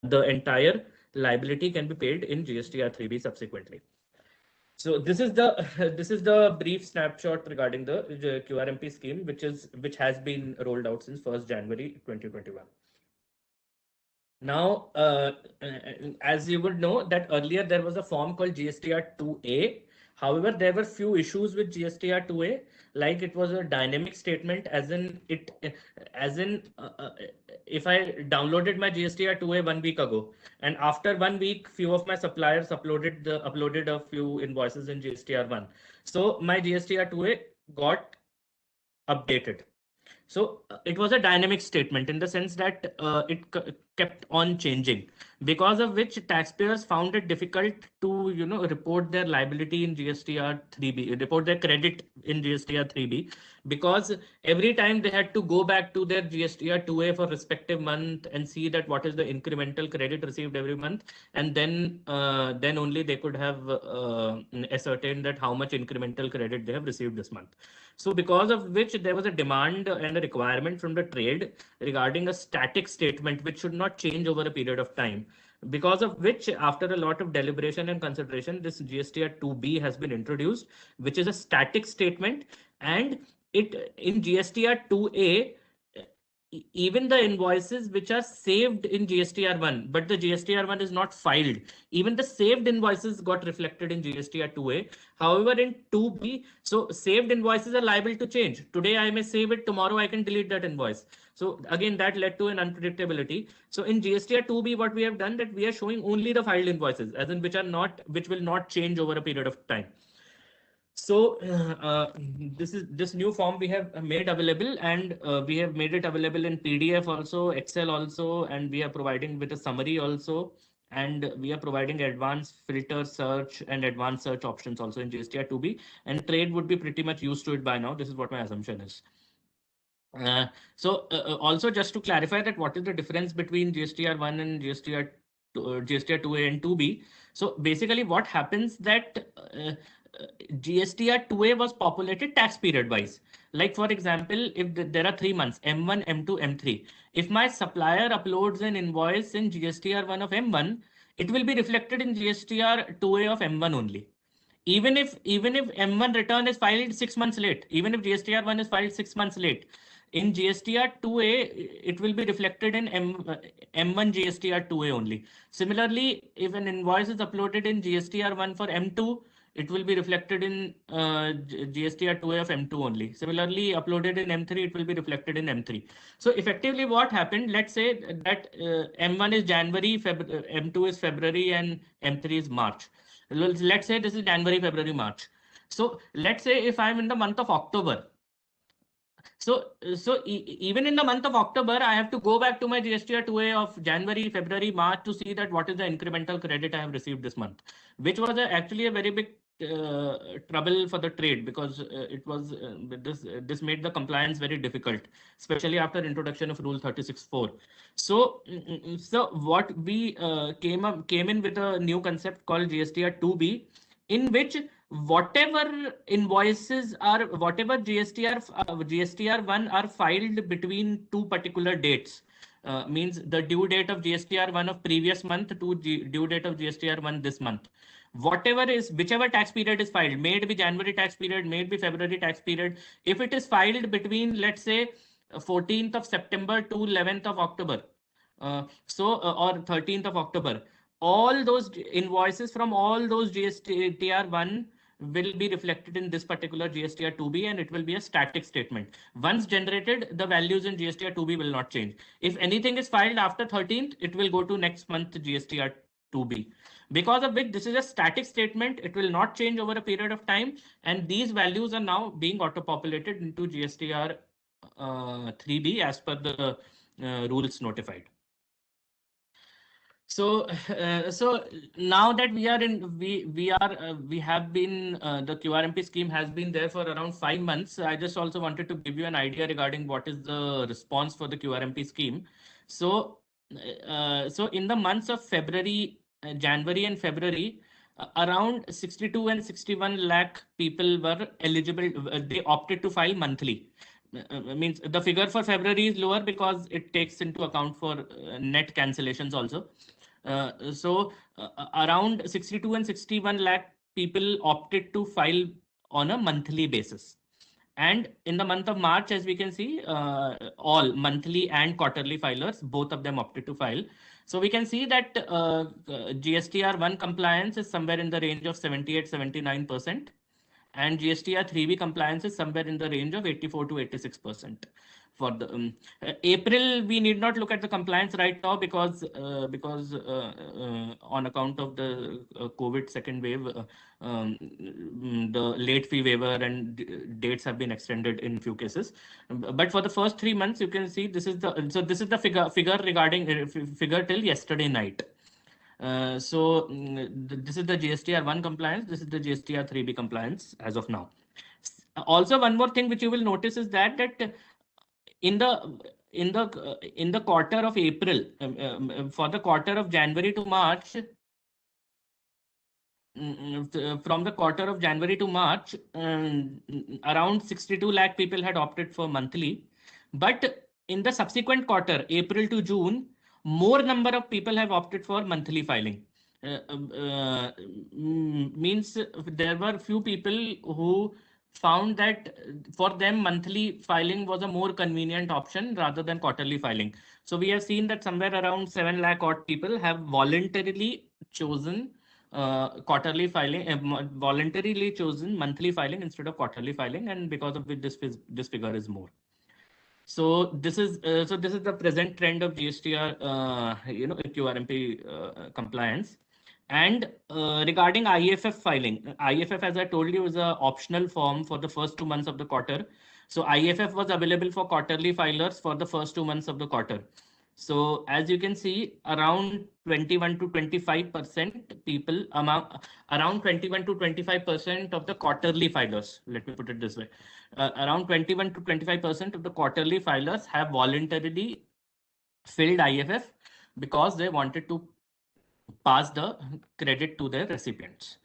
the entire liability can be paid in GSTR 3B subsequently. So this is the this is the brief snapshot regarding the QRMP scheme, which has been rolled out since 1st January 2021. Now, as you would know that earlier there was a form called GSTR 2A. However, there were few issues with GSTR 2A, like it was a dynamic statement, as in, if I downloaded my GSTR 2A 1 week ago, and after 1 week, few of my suppliers uploaded a few invoices in GSTR 1. So my GSTR 2A got updated. So it was a dynamic statement in the sense that it kept on changing, because of which taxpayers found it difficult to report their liability in GSTR 3B, report their credit in GSTR 3B, because every time they had to go back to their GSTR 2A for respective month and see that what is the incremental credit received every month, and then only they could have ascertained that how much incremental credit they have received this month. So because of which there was a demand and a requirement from the trade regarding a static statement which should not change over a period of time. Because of which, after a lot of deliberation and consideration, this GSTR 2B has been introduced, which is a static statement. And it in GSTR 2A, even the invoices which are saved in GSTR 1, but the GSTR 1 is not filed, even the saved invoices got reflected in GSTR 2A. However, in 2B, so saved invoices are liable to change. Today I may save it, tomorrow I can delete that invoice. So again, that led to an unpredictability. So in GSTR 2B, what we have done, that we are showing only the filed invoices, as in which will not change over a period of time. So this new form we have made available, and we have made it available in PDF also, Excel also, and we are providing with a summary also, and we are providing advanced filter search and advanced search options also in GSTR 2B, and trade would be pretty much used to it by now. This is what my assumption is. Also, just to clarify that what is the difference between GSTR 1 and GSTR 2A and 2B. So basically what happens that GSTR 2A was populated tax period wise. Like for example, if there are 3 months, M1, M2, M3, if my supplier uploads an invoice in GSTR 1 of M1, it will be reflected in GSTR 2A of M1 only. Even if M1 return is filed 6 months late, even if GSTR 1 is filed 6 months late, in GSTR 2A, it will be reflected in M1 GSTR 2A only. Similarly, if an invoice is uploaded in GSTR 1 for M2, it will be reflected in GSTR 2A of M2 only. Similarly, uploaded in M3, it will be reflected in M3. So effectively what happened, let's say that M1 is January, M2 is February, and M3 is March. Let's say this is January, February, March. So let's say if I'm in the month of October, so even in the month of October, I have to go back to my GSTR 2A of January, February, March to see that what is the incremental credit I have received this month, which was actually a very big trouble for the trade, because it was this made the compliance very difficult, especially after introduction of Rule 36(4). So what we came in with a new concept called GSTR 2B, in which whatever invoices are, whatever GSTR 1 are filed between two particular dates, means the due date of GSTR 1 of previous month to due date of GSTR 1 this month. Whichever tax period is filed, may it be January tax period, may it be February tax period, if it is filed between, let's say, 14th of September to 11th of October, or 13th of October, all those invoices from all those GSTR 1 will be reflected in this particular GSTR 2B, and it will be a static statement. Once generated, the values in GSTR 2B will not change. If anything is filed after 13th, it will go to next month GSTR 2B. Because of which this is a static statement, it will not change over a period of time, and these values are now being auto-populated into GSTR 3B as per the rules notified. So now that we have been the QRMP scheme has been there for around 5 months. I just also wanted to give you an idea regarding what is the response for the QRMP scheme. So in the months of February, January and February, around 62 and 61 lakh people were eligible. They opted to file monthly. means the figure for February is lower because it takes into account for net cancellations also. Around 62 and 61 lakh people opted to file on a monthly basis. And in the month of March, as we can see, all monthly and quarterly filers, both of them opted to file. So we can see that GSTR1 compliance is somewhere in the range of 78-79%. And GSTR 3B compliance is somewhere in the range of 84 to 86%. For the April, we need not look at the compliance right now because on account of the COVID second wave, the late fee waiver and dates have been extended in few cases. But for the first 3 months, you can see this is the figure regarding figure till yesterday night. This is the GSTR1 compliance. This is the GSTR 3B compliance as of now. Also, one more thing which you will notice is that in the quarter of April, for the quarter of January to March, from the quarter of January to March, around 62 lakh people had opted for monthly. But in the subsequent quarter, April to June, more number of people have opted for monthly filing. Means there were few people who found that for them monthly filing was a more convenient option rather than quarterly filing. So we have seen that somewhere around 7 lakh odd people have voluntarily chosen quarterly filing, voluntarily chosen monthly filing instead of quarterly filing, and because of which this figure is more. So this is the present trend of GSTR, QRMP compliance. And regarding IFF filing, IFF, as I told you, is an optional form for the first 2 months of the quarter. So IFF was available for quarterly filers for the first 2 months of the quarter. So as you can see, around 21 to 25% people, around 21 to 25% of the quarterly filers, let me put it this way, around 21 to 25% of the quarterly filers have voluntarily filled IFF because they wanted to pass the credit to their recipients.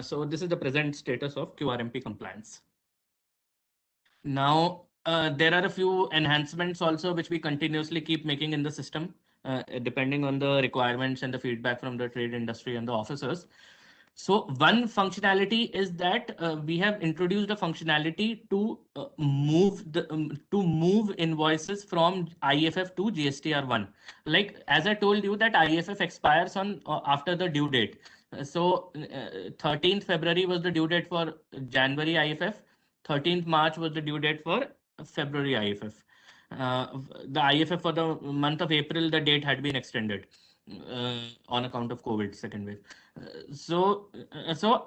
So this is the present status of QRMP compliance. Now, there are a few enhancements also which we continuously keep making in the system, depending on the requirements and the feedback from the trade industry and the officers. So one functionality is that we have introduced a functionality to move invoices from IFF to GSTR1. Like as I told you that IFF expires on after the due date. So 13th February was the due date for January IFF. 13th March was the due date for February IFF. The IFF for the month of April, the date had been extended on account of COVID second wave. So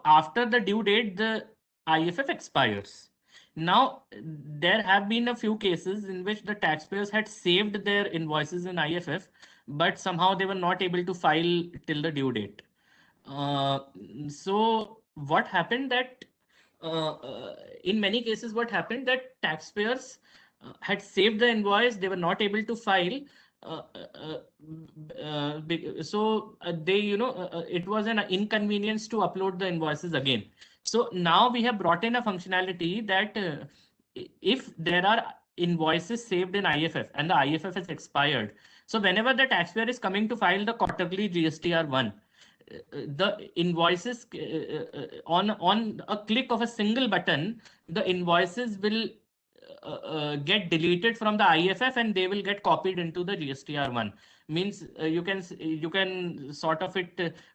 after the due date, the IFF expires. Now, there have been a few cases in which the taxpayers had saved their invoices in IFF, but somehow they were not able to file till the due date. So what happened that in many cases, what happened that taxpayers had saved the invoice, they were not able to file. It was an inconvenience to upload the invoices again. So now we have brought in a functionality that if there are invoices saved in IFF and the IFF has expired, so whenever the taxpayer is coming to file the quarterly GSTR1, the invoices on a click of a single button, the invoices will get deleted from the IFF and they will get copied into the GSTR1. Means you can sort of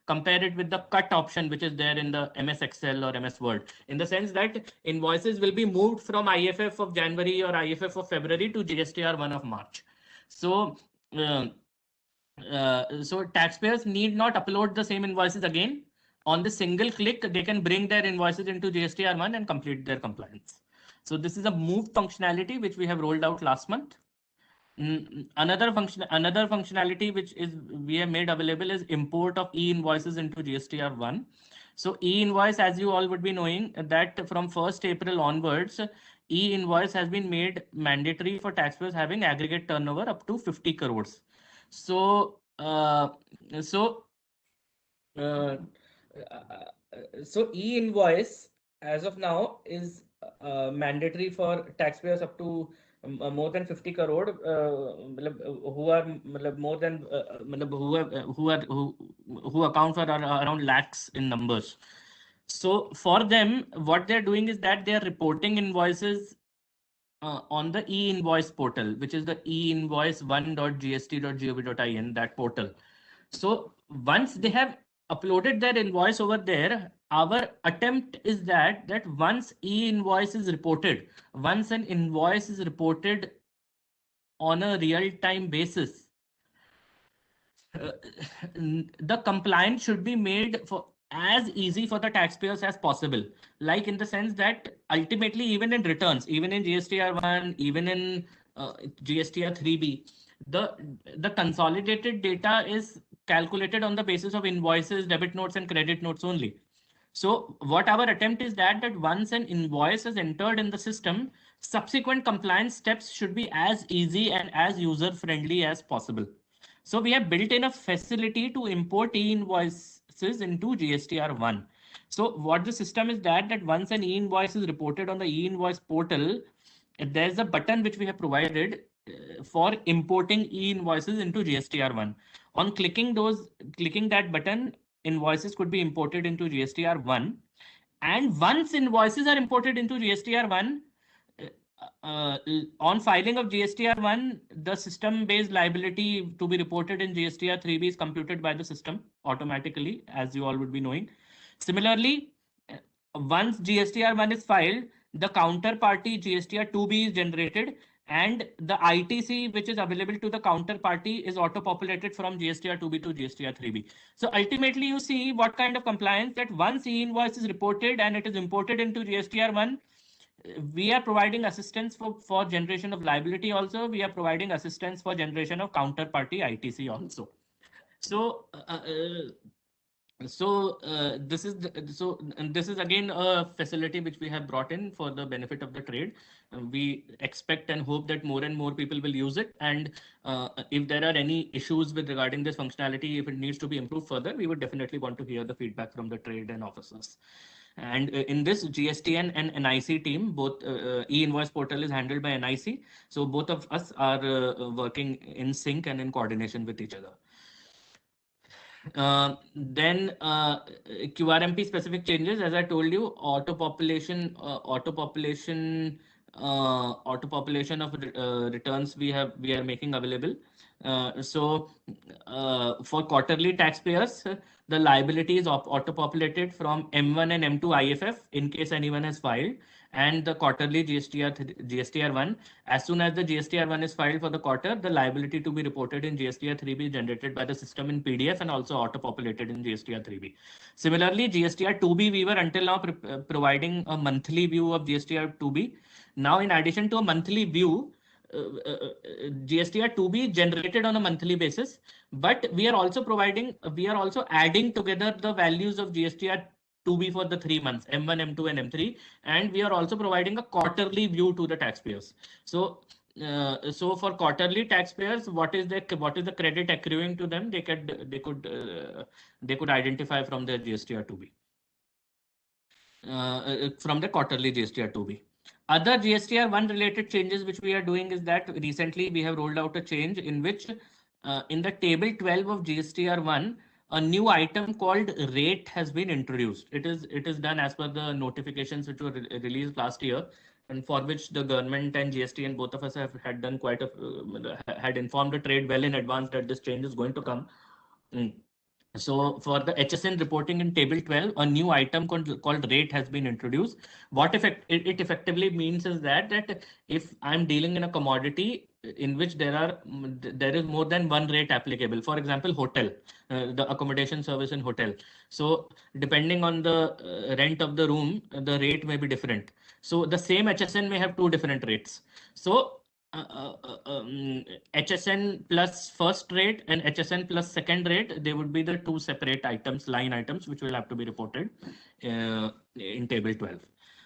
compare it with the cut option which is there in the MS Excel or MS Word, in the sense that invoices will be moved from IFF of January or IFF of February to GSTR1 of March. So taxpayers need not upload the same invoices again. On the single click, they can bring their invoices into GSTR1 and complete their compliance. So this is a move functionality which we have rolled out last month. Another functionality which we have made available is import of e-invoices into GSTR1. So e-invoice, as you all would be knowing, that from 1st April onwards, e-invoice has been made mandatory for taxpayers having aggregate turnover up to 50 crores. So e-invoice as of now is mandatory for taxpayers up to more than 50 crore, who are more than who account for around lakhs in numbers. So for them, what they're doing is that they're reporting invoices on the e-invoice portal, which is the einvoice1.gst.gov.in, that portal. So once they have uploaded their invoice over there, our attempt is that once e-invoice is reported, once an invoice is reported on a real-time basis, the compliance should be made for as easy for the taxpayers as possible. Like in the sense that ultimately, even in returns, even in GSTR1, even in GSTR 3B, the consolidated data is calculated on the basis of invoices, debit notes, and credit notes only. So what our attempt is that once an invoice is entered in the system, subsequent compliance steps should be as easy and as user-friendly as possible. So we have built in a facility to import e-invoices into GSTR1. So what the system is that once an e-invoice is reported on the e-invoice portal, there's a button which we have provided for importing e-invoices into GSTR1. On clicking that button, invoices could be imported into GSTR1. And once invoices are imported into GSTR1, on filing of GSTR1, the system-based liability to be reported in GSTR 3B is computed by the system automatically, as you all would be knowing. Similarly, once GSTR1 is filed, the counterparty GSTR 2B is generated, and the ITC which is available to the counterparty is auto-populated from GSTR 2B to GSTR 3B. So ultimately, you see what kind of compliance that once e-invoice is reported and it is imported into GSTR1, we are providing assistance for generation of liability also. We are providing assistance for generation of counterparty ITC also. So this is again a facility which we have brought in for the benefit of the trade. We expect and hope that more and more people will use it. And if there are any issues with regarding this functionality, if it needs to be improved further, we would definitely want to hear the feedback from the trade and officers. And in this GSTN and NIC team, both e-invoice portal is handled by NIC. So both of us are working in sync and in coordination with each other. Then QRMP specific changes, as I told you, auto population of returns we are making available. So for quarterly taxpayers, the liability is auto-populated from M1 and M2 IFF in case anyone has filed, and the quarterly GSTR1. As soon as the GSTR1 is filed for the quarter, the liability to be reported in GSTR 3B is generated by the system in PDF and also auto-populated in GSTR 3B. Similarly, GSTR 2B, we were until now providing a monthly view of GSTR 2B. Now, in addition to a monthly view, GSTR 2B generated on a monthly basis, but we are also adding together the values of GSTR 2B for the 3 months, M1, M2, and M3, and we are also providing a quarterly view to the taxpayers. So for quarterly taxpayers, what is the credit accruing to them? They could identify from their GSTR 2B, from the quarterly GSTR 2B. Other GSTR1 related changes which we are doing is that recently we have rolled out a change in which in the table 12 of GSTR1, a new item called rate has been introduced. It is done as per the notifications which were released last year, and for which the government and GST and both of us had done had informed the trade well in advance that this change is going to come. So for the HSN reporting in table 12, a new item called rate has been introduced. What it effectively means is that if I'm dealing in a commodity in which there is more than one rate applicable, for example, hotel, the accommodation service in hotel. So depending on the rent of the room, the rate may be different. So the same HSN may have two different rates. So HSN plus first rate and HSN plus second rate, they would be the two separate items, line items, which will have to be reported in table 12.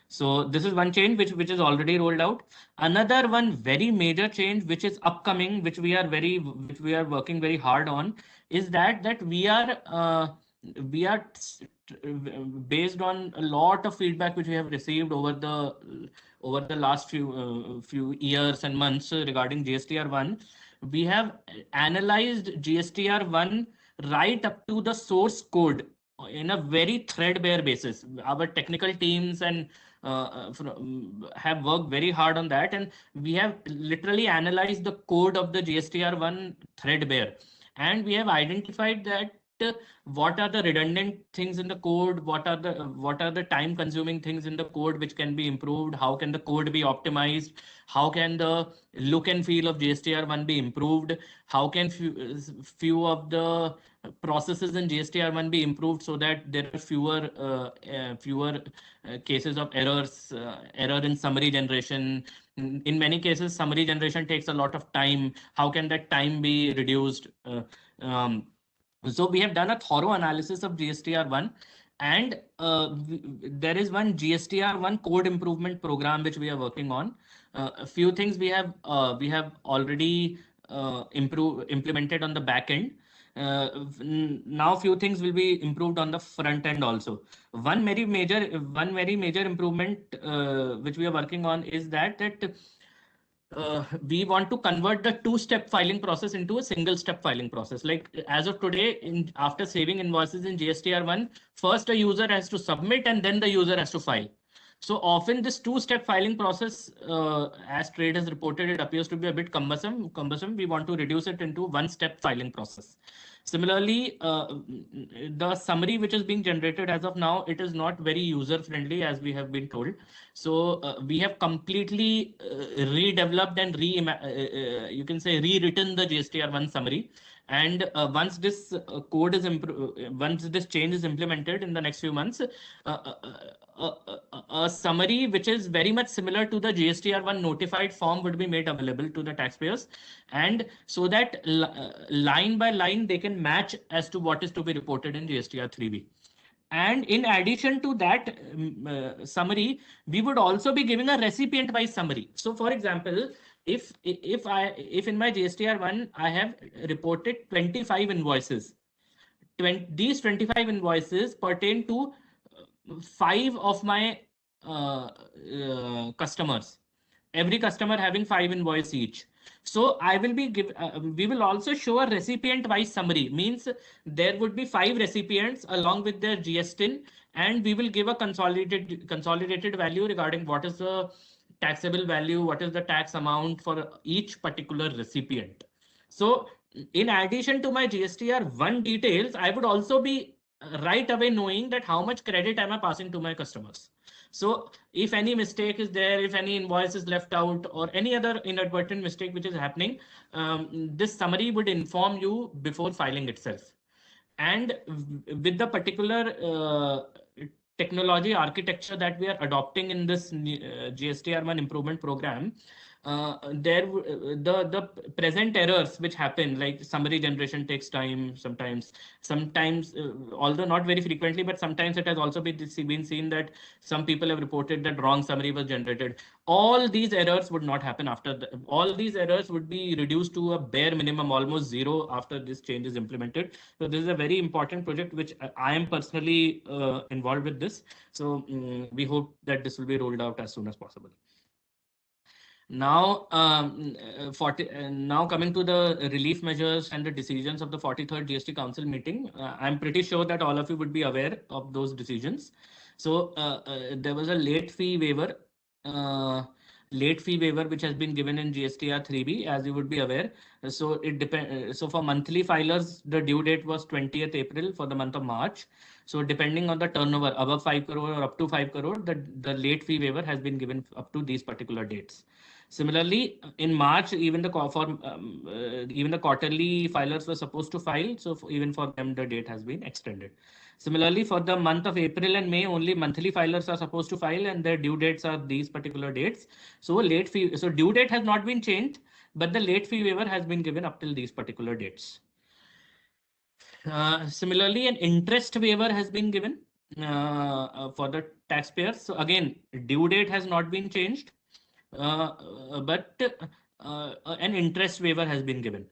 So this is one change which is already rolled out. Another one very major change which is upcoming, which we are working very hard on, is that we are based on a lot of feedback which we have received over the last few years and months regarding GSTR1, we have analyzed GSTR1 right up to the source code in a very threadbare basis. Our technical teams and have worked very hard on that, and we have literally analyzed the code of the GSTR1 threadbare, and we have identified that what are the redundant things in the code, what are the time consuming things in the code which can be improved, how can the code be optimized, how can the look and feel of GSTR1 be improved, how can few of the processes in GSTR1 be improved so that there are fewer cases of errors, error in summary generation. In many cases, summary generation takes a lot of time. How can that time be reduced? So we have done a thorough analysis of GSTR1, and there is one GSTR1 code improvement program which we are working on. A few things we have already implemented on the back end. Now few things will be improved on the front end also. One very major improvement which we are working on is that we want to convert the two-step filing process into a single-step filing process. Like as of today, after saving invoices in GSTR1, first a user has to submit and then the user has to file. So often this two-step filing process, as trade has reported, it appears to be a bit cumbersome. We want to reduce it into one-step filing process. Similarly, the summary which is being generated as of now, it is not very user-friendly, as we have been told. So we have completely redeveloped and you can say rewritten the GSTR1 summary. And once this code is once this change is implemented in the next few months, a summary which is very much similar to the GSTR1 notified form would be made available to the taxpayers, and so that line by line they can match as to what is to be reported in GSTR3B. And in addition to that summary, we would also be giving a recipient-wise summary. So, for example, if in my GSTR1 I have reported 25 invoices, these 25 invoices pertain to 5 of my customers. Every customer having 5 invoices each. So I will be we will also show a recipient-wise summary. Means there would be 5 recipients along with their GSTIN, and we will give a consolidated value regarding what is the taxable value, what is the tax amount for each particular recipient. So in addition to my GSTR1 details, I would also be right away knowing that how much credit am I passing to my customers. So if any mistake is there, if any invoice is left out, or any other inadvertent mistake which is happening, this summary would inform you before filing itself. And with the particular technology architecture that we are adopting in this GSTR1 improvement program, the present errors which happen, like summary generation takes time sometimes, although not very frequently, but sometimes it has also been seen that some people have reported that wrong summary was generated. All these errors would not happen after all these errors would be reduced to a bare minimum, almost zero, after this change is implemented. So this is a very important project which I am personally involved with this. So we hope that this will be rolled out as soon as possible. Now, now coming to the relief measures and the decisions of the 43rd GST Council meeting, I'm pretty sure that all of you would be aware of those decisions. So there was a late fee waiver which has been given in GSTR3B, as you would be aware. So it depends. So for monthly filers, the due date was 20th April for the month of March. So depending on the turnover above 5 crore or up to 5 crore, the late fee waiver has been given up to these particular dates. Similarly, in March, even the quarterly filers were supposed to file. So even for them, the date has been extended. Similarly, for the month of April and May, only monthly filers are supposed to file, and their due dates are these particular dates. So due date has not been changed, but the late fee waiver has been given up till these particular dates. Similarly, an interest waiver has been given for the taxpayers. So again, due date has not been changed, but an interest waiver has been given.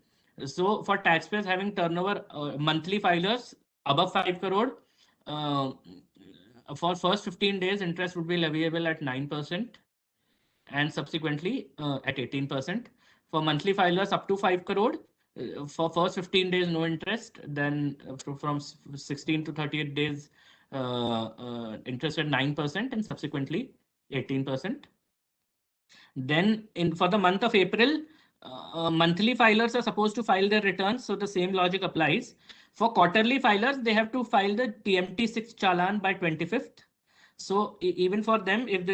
So for taxpayers having turnover, monthly filers above 5 crore, for first 15 days, interest would be leviable at 9% and subsequently at 18%. For monthly filers up to 5 crore, for first 15 days, no interest. Then from 16 to 38 days, interest at 9% and subsequently 18%. Then for the month of April, monthly filers are supposed to file their returns. So the same logic applies. For quarterly filers, they have to file the TMT6 challan by 25th. So even for them, if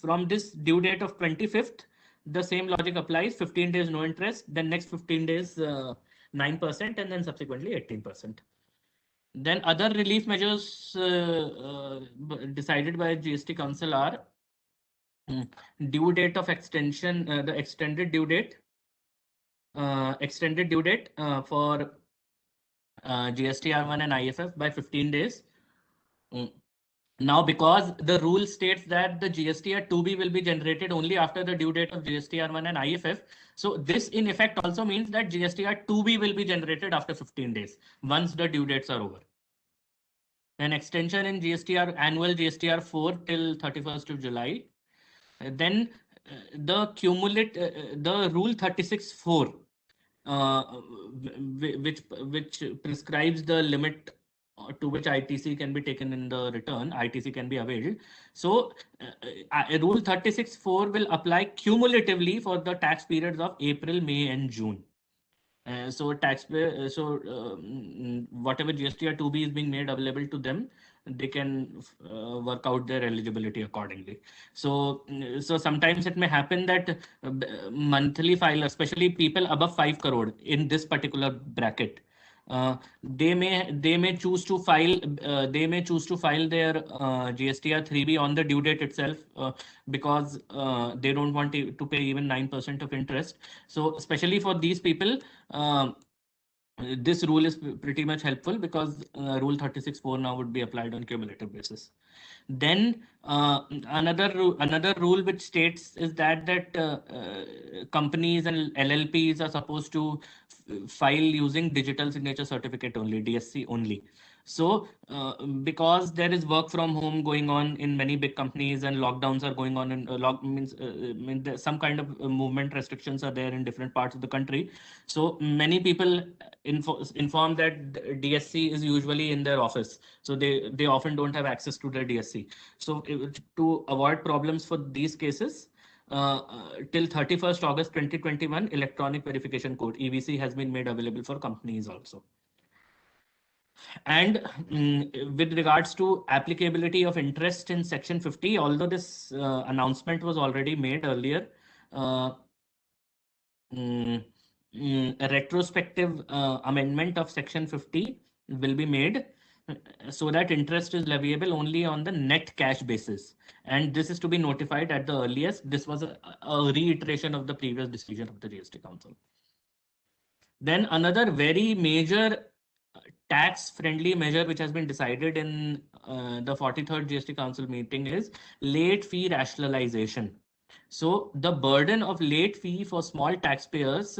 from this due date of 25th, the same logic applies. 15 days no interest, then next 15 days 9%, and then subsequently 18%. Then other relief measures decided by GST Council are due date of extension, the extended due date for GSTR1 and IFF by 15 days. Now, because the rule states that the GSTR 2B will be generated only after the due date of GSTR1 and IFF, so this in effect also means that GSTR 2B will be generated after 15 days once the due dates are over. An extension in GSTR annual GSTR 4 till 31st of July. Then the the rule 36(4), which prescribes the limit to which ITC can be taken in the return, ITC can be availed. So rule 36(4) will apply cumulatively for the tax periods of April, May, and June. So whatever GSTR 2B is being made available to them, they can work out their eligibility accordingly. So sometimes it may happen that monthly filer, especially people above 5 crore in this particular bracket, they may choose to file their GSTR 3B on the due date itself because they don't want to pay even 9% of interest. So especially for these people, this rule is pretty much helpful because rule 36(4) now would be applied on cumulative basis. Then another rule which states is that companies and LLPs are supposed to file using digital signature certificate only, DSC only. So because there is work from home going on in many big companies and lockdowns are going on, and means some kind of movement restrictions are there in different parts of the country. So many people inform that DSC is usually in their office. So they often don't have access to their DSC. So to avoid problems for these cases, till 31st August 2021, electronic verification code EVC has been made available for companies also. And with regards to applicability of interest in Section 50, although this announcement was already made earlier, a retrospective amendment of Section 50 will be made so that interest is leviable only on the net cash basis. And this is to be notified at the earliest. This was a reiteration of the previous decision of the GST Council. Then another very major tax-friendly measure which has been decided in the 43rd GST Council meeting is late fee rationalization. So the burden of late fee for small taxpayers,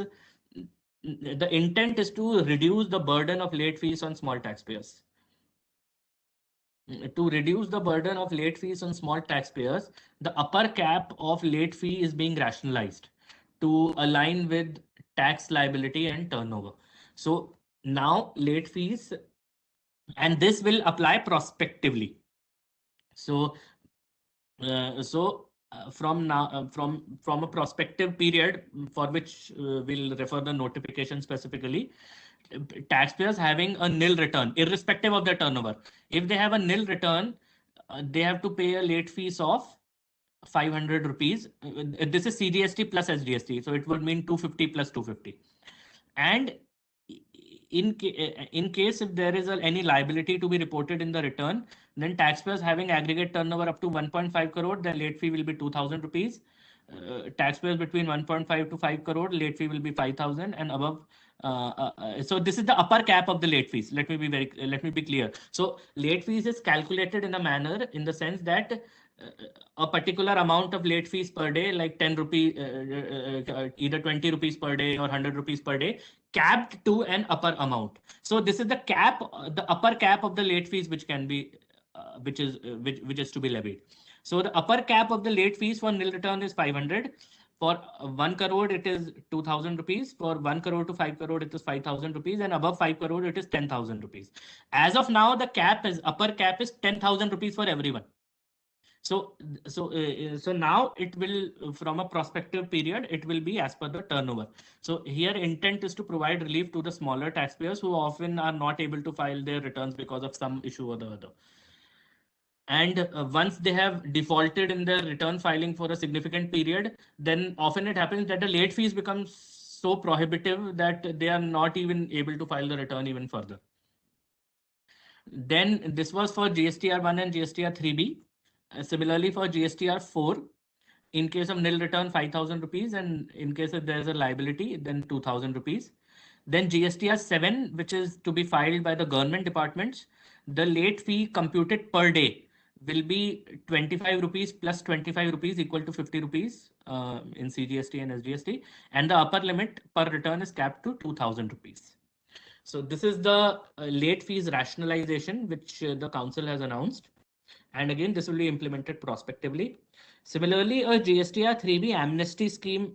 the intent is to reduce the burden of late fees on small taxpayers. To reduce the burden of late fees on small taxpayers, the upper cap of late fee is being rationalized to align with tax liability and turnover. So now late fees, and this will apply prospectively. So from now, from a prospective period for which we'll refer the notification specifically, taxpayers having a nil return, irrespective of their turnover, if they have a nil return, they have to pay a late fees of 500 rupees. This is CGST plus SGST, so it would mean 250 plus 250. And in case if there is any liability to be reported in the return, then taxpayers having aggregate turnover up to 1.5 crore, their late fee will be 2,000 rupees. Taxpayers between 1.5 to 5 crore, late fee will be 5,000 and above. So this is the upper cap of the late fees. Let me be clear. So late fees is calculated in a manner in the sense that a particular amount of late fees per day, like 10 rupees, either 20 rupees per day or 100 rupees per day, capped to an upper amount. So this is the cap, the upper cap of the late fees, which can be, which is to be levied. So the upper cap of the late fees for nil return is 500. For 1 crore, it is 2,000 rupees. For 1 crore to 5 crore, it is 5,000 rupees. And above 5 crore, it is 10,000 rupees. As of now, the cap is, upper cap is 10,000 rupees for everyone. So now it will, from a prospective period, it will be as per the turnover. So here intent is to provide relief to the smaller taxpayers who often are not able to file their returns because of some issue or the other. And once they have defaulted in their return filing for a significant period, then often it happens that the late fees become so prohibitive that they are not even able to file the return even further. Then this was for GSTR 1 and GSTR 3B. Similarly, for GSTR 4, in case of nil return, 5,000 rupees, and in case if there's a liability, then 2,000 rupees. Then GSTR 7, which is to be filed by the government departments, the late fee computed per day will be 25 rupees plus 25 rupees equal to 50 rupees in CGST and SGST, and the upper limit per return is capped to 2,000 rupees. So this is the late fees rationalization which the council has announced. And again, this will be implemented prospectively. Similarly, a GSTR 3B amnesty scheme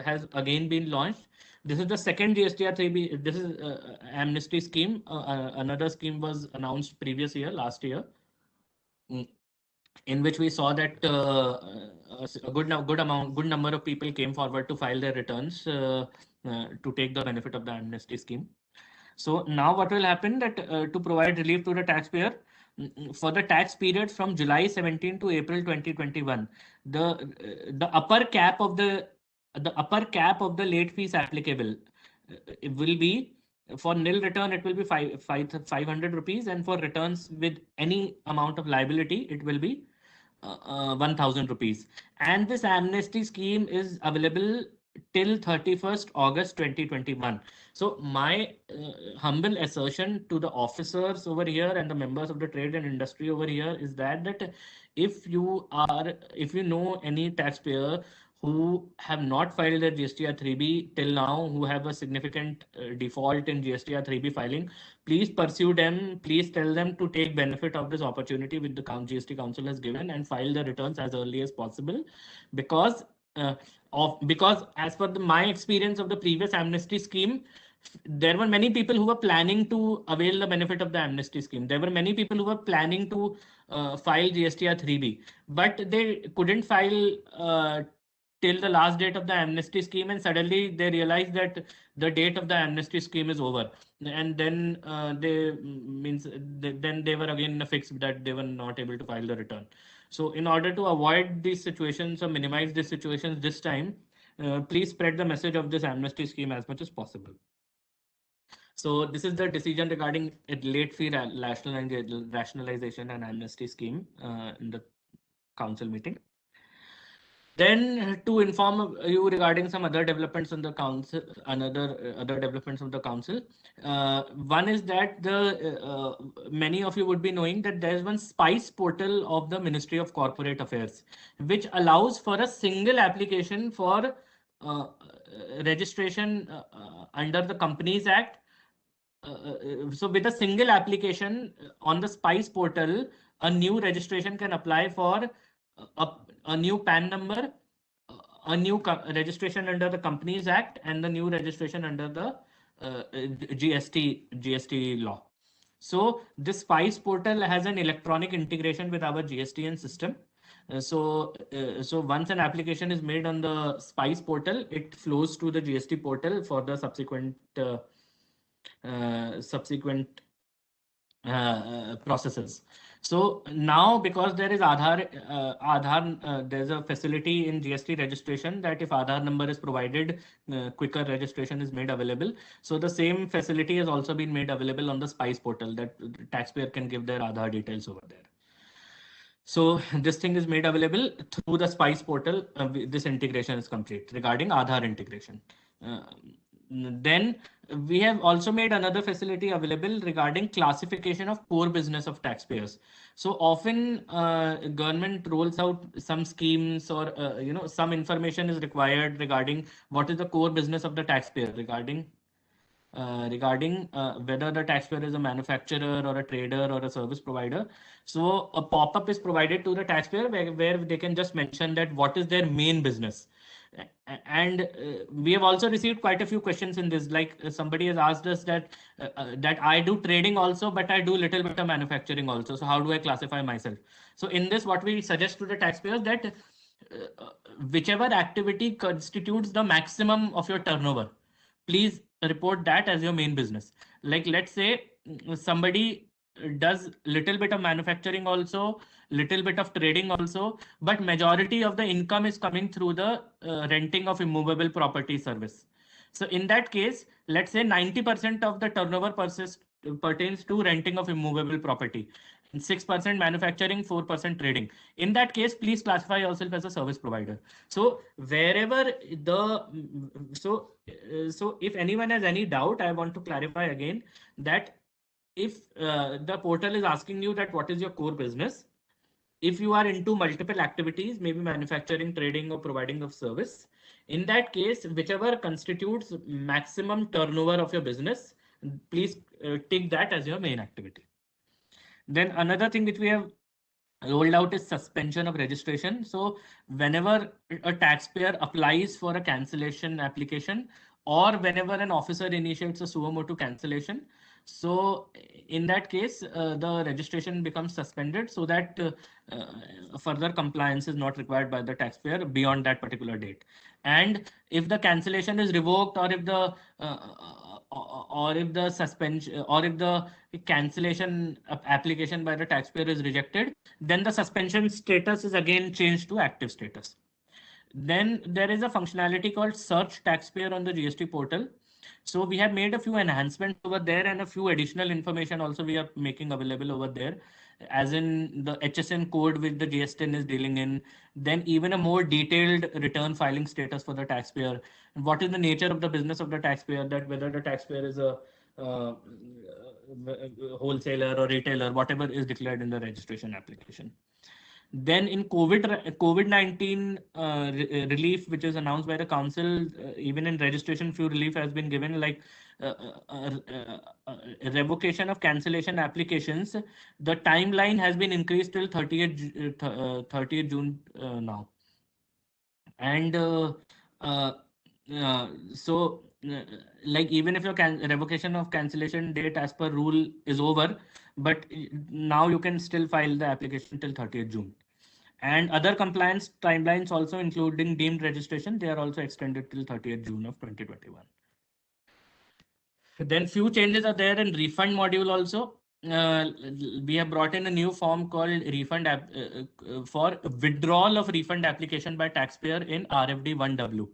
has again been launched. This is the second GSTR 3B. This is amnesty scheme. Another scheme was announced previous year, last year, in which we saw that a good number of people came forward to file their returns to take the benefit of the amnesty scheme. So now what will happen, that to provide relief to the taxpayer for the tax period from July 17 to April 2021, the upper cap of the late fees applicable it will be, for nil return it will be 500 rupees, and for returns with any amount of liability it will be 1,000 rupees. And this amnesty scheme is available till 31st August 2021. So my humble assertion to the officers over here and the members of the trade and industry over here is that if you know any taxpayer who have not filed their GSTR 3B till now, who have a significant default in GSTR 3B filing, please pursue them. Please tell them to take benefit of this opportunity which the GST Council has given and file the returns as early as possible, because as per my experience of the previous amnesty scheme, there were many people who were planning to avail the benefit of the amnesty scheme. There were many people who were planning to file GSTR 3B, but they couldn't file till the last date of the amnesty scheme, and suddenly they realized that the date of the amnesty scheme is over, and then they were again in a fix that they were not able to file the return. So in order to avoid these situations or minimize these situations this time, please spread the message of this amnesty scheme as much as possible. So this is the decision regarding late fee rationalization and amnesty scheme in the council meeting. Then to inform you regarding some other developments on the council, other developments of the council. One is that many of you would be knowing that there is one SPICE portal of the Ministry of Corporate Affairs, which allows for a single application for registration under the Companies Act. So with a single application on the SPICE portal, a new registration can apply for a new PAN number, a new registration under the Companies Act, and the new registration under the GST law. So this SPICE portal has an electronic integration with our GSTN system. So once an application is made on the SPICE portal, it flows to the GST portal for the subsequent processes. So now, because there is Aadhaar, there's a facility in GST registration that if Aadhaar number is provided, quicker registration is made available. So the same facility has also been made available on the SPICE portal, that the taxpayer can give their Aadhaar details over there. So this thing is made available through the SPICE portal. This integration is complete regarding Aadhaar integration. Then we have also made another facility available regarding classification of core business of taxpayers. So often government rolls out some schemes, or some information is required regarding what is the core business of the taxpayer, regarding whether the taxpayer is a manufacturer or a trader or a service provider. So a pop-up is provided to the taxpayer where they can just mention that what is their main business. And we have also received quite a few questions in this. Like somebody has asked us that I do trading also, but I do little bit of manufacturing also. So how do I classify myself? So in this, what we suggest to the taxpayers that whichever activity constitutes the maximum of your turnover, please report that as your main business. Like let's say somebody does little bit of manufacturing also, little bit of trading also, but majority of the income is coming through the renting of immovable property service. So in that case, let's say 90% of the turnover pertains to renting of immovable property, 6% manufacturing, 4% trading. In that case, please classify yourself as a service provider. So wherever so if anyone has any doubt, I want to clarify again that if the portal is asking you that what is your core business, if you are into multiple activities, maybe manufacturing, trading, or providing of service, in that case, whichever constitutes maximum turnover of your business, please take that as your main activity. Then another thing which we have rolled out is suspension of registration. So whenever a taxpayer applies for a cancellation application, or whenever an officer initiates a suo motu cancellation, so in that case, the registration becomes suspended so that further compliance is not required by the taxpayer beyond that particular date. And if the cancellation is revoked, or if the suspension, or if the cancellation application by the taxpayer is rejected, then the suspension status is again changed to active status. Then there is a functionality called search taxpayer on the GST portal. So we have made a few enhancements over there, and a few additional information also we are making available over there, as in the HSN code which the GSTN is dealing in, then even a more detailed return filing status for the taxpayer, and what is the nature of the business of the taxpayer, that whether the taxpayer is a wholesaler or retailer, whatever is declared in the registration application. Then in COVID-19 relief, which is announced by the council, even in registration, few relief has been given, like revocation of cancellation applications. The timeline has been increased till 30th June now. And so like even if your revocation of cancellation date as per rule is over, but now you can still file the application till 30th June. And other compliance timelines also, including deemed registration, they are also extended till 30th June of 2021. Then few changes are there in refund module also. We have brought in a new form called refund for withdrawal of refund application by taxpayer in RFD 1W.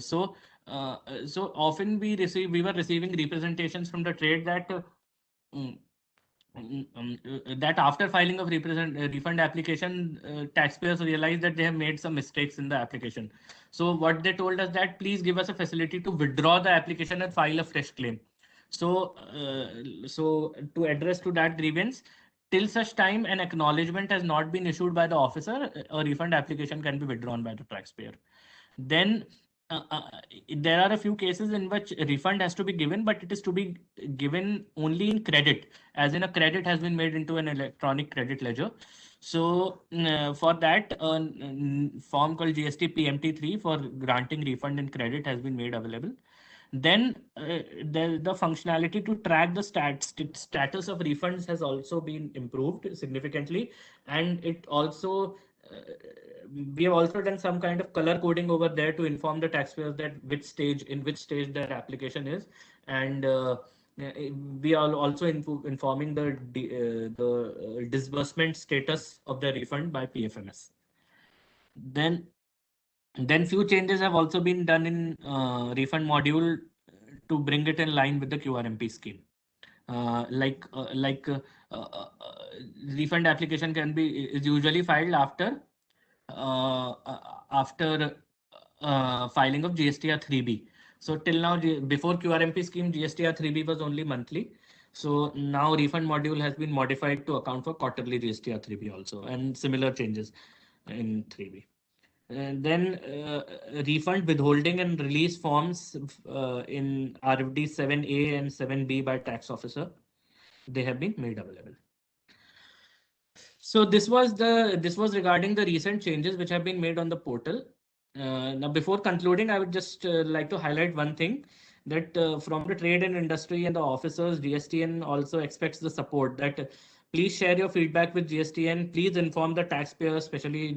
So often we were receiving representations from the trade that that after filing of refund application, taxpayers realize that they have made some mistakes in the application. So what they told us that please give us a facility to withdraw the application and file a fresh claim. So to address to that grievance, till such time an acknowledgement has not been issued by the officer, a refund application can be withdrawn by the taxpayer. Then there are a few cases in which a refund has to be given, but it is to be given only in credit, as in a credit has been made into an electronic credit ledger. So for that, form called GST PMT3 for granting refund in credit has been made available. Then the functionality to track the status of refunds has also been improved significantly, and it also we have also done some kind of color coding over there to inform the taxpayers that in which stage their application is, and we are also informing the disbursement status of the refund by PFMS. Then few changes have also been done in refund module to bring it in line with the QRMP scheme. Refund application is usually filed after filing of GSTR 3B. So till now, before QRMP scheme, GSTR 3B was only monthly. So now refund module has been modified to account for quarterly GSTR 3B also, and similar changes in 3B. And then refund, withholding and release forms in RFD 7A and 7B by tax officer, they have been made available. So this was regarding the recent changes which have been made on the portal. Now, before concluding, I would just like to highlight one thing, that from the trade and industry and the officers, GSTN also expects the support, that please share your feedback with GSTN. Please inform the taxpayers, especially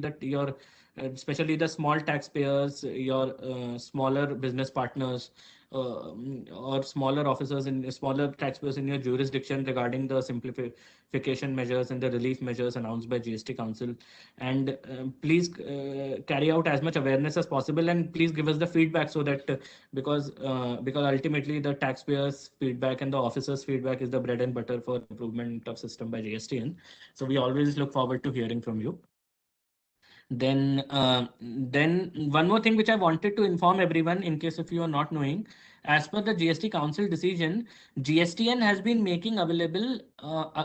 especially the small taxpayers, your smaller business partners, or smaller officers and smaller taxpayers in your jurisdiction regarding the simplification measures and the relief measures announced by GST Council. And please carry out as much awareness as possible, and please give us the feedback, so that because ultimately the taxpayers' feedback and the officers' feedback is the bread and butter for improvement of system by GSTN. So we always look forward to hearing from you. Then one more thing which I wanted to inform everyone, in case if you are not knowing, as per the GST Council decision, GSTN has been making available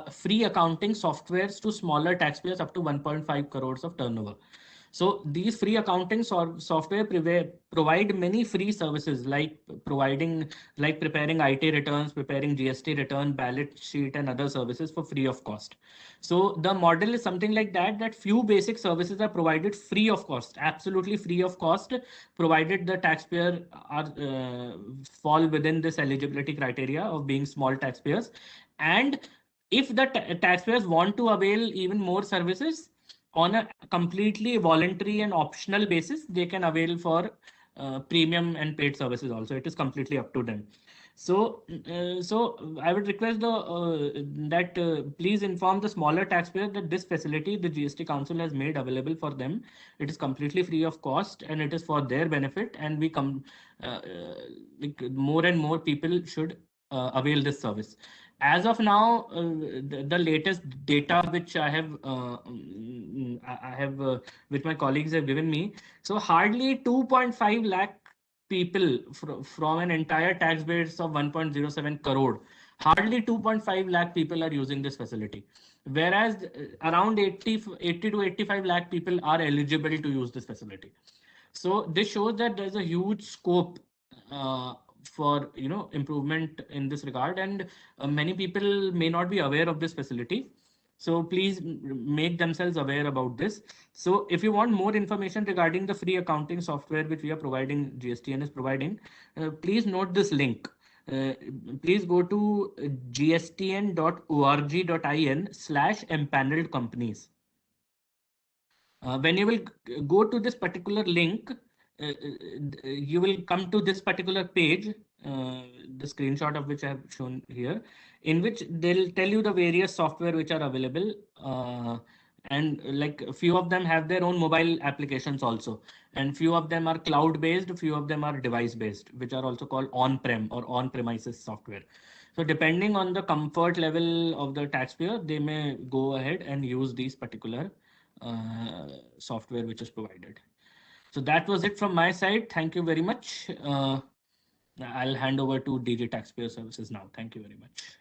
free accounting softwares to smaller taxpayers up to 1.5 crores of turnover. So these free accounting software provide many free services, like preparing IT returns, preparing GST return, balance sheet, and other services for free of cost. So the model is something like that few basic services are provided free of cost, absolutely free of cost, provided the taxpayer fall within this eligibility criteria of being small taxpayers. And if the taxpayers want to avail even more services, on a completely voluntary and optional basis, they can avail for premium and paid services also. It is completely up to them. So I would request that please inform the smaller taxpayer that this facility the GST Council has made available for them. It is completely free of cost, and it is for their benefit, and more and more people should avail this service. As of now, the latest data which I have which my colleagues have given me, so hardly 2.5 lakh people from an entire tax base of 1.07 crore, hardly 2.5 lakh people are using this facility, whereas around 80 to 85 lakh people are eligible to use this facility. So this shows that there's a huge scope for improvement in this regard, and many people may not be aware of this facility. So please make themselves aware about this. So if you want more information regarding the free accounting software which we are providing, GSTN is providing, please note this link. Please go to gstn.org.in/empaneled companies. When you will go to this particular link, you will come to this particular page, the screenshot of which I have shown here, in which they'll tell you the various software which are available. And like a few of them have their own mobile applications also, and few of them are cloud based, few of them are device based, which are also called on-prem or on-premises software. So depending on the comfort level of the taxpayer, they may go ahead and use these particular software which is provided. So that was it from my side. Thank you very much. I'll hand over to DG Taxpayer Services now. Thank you very much.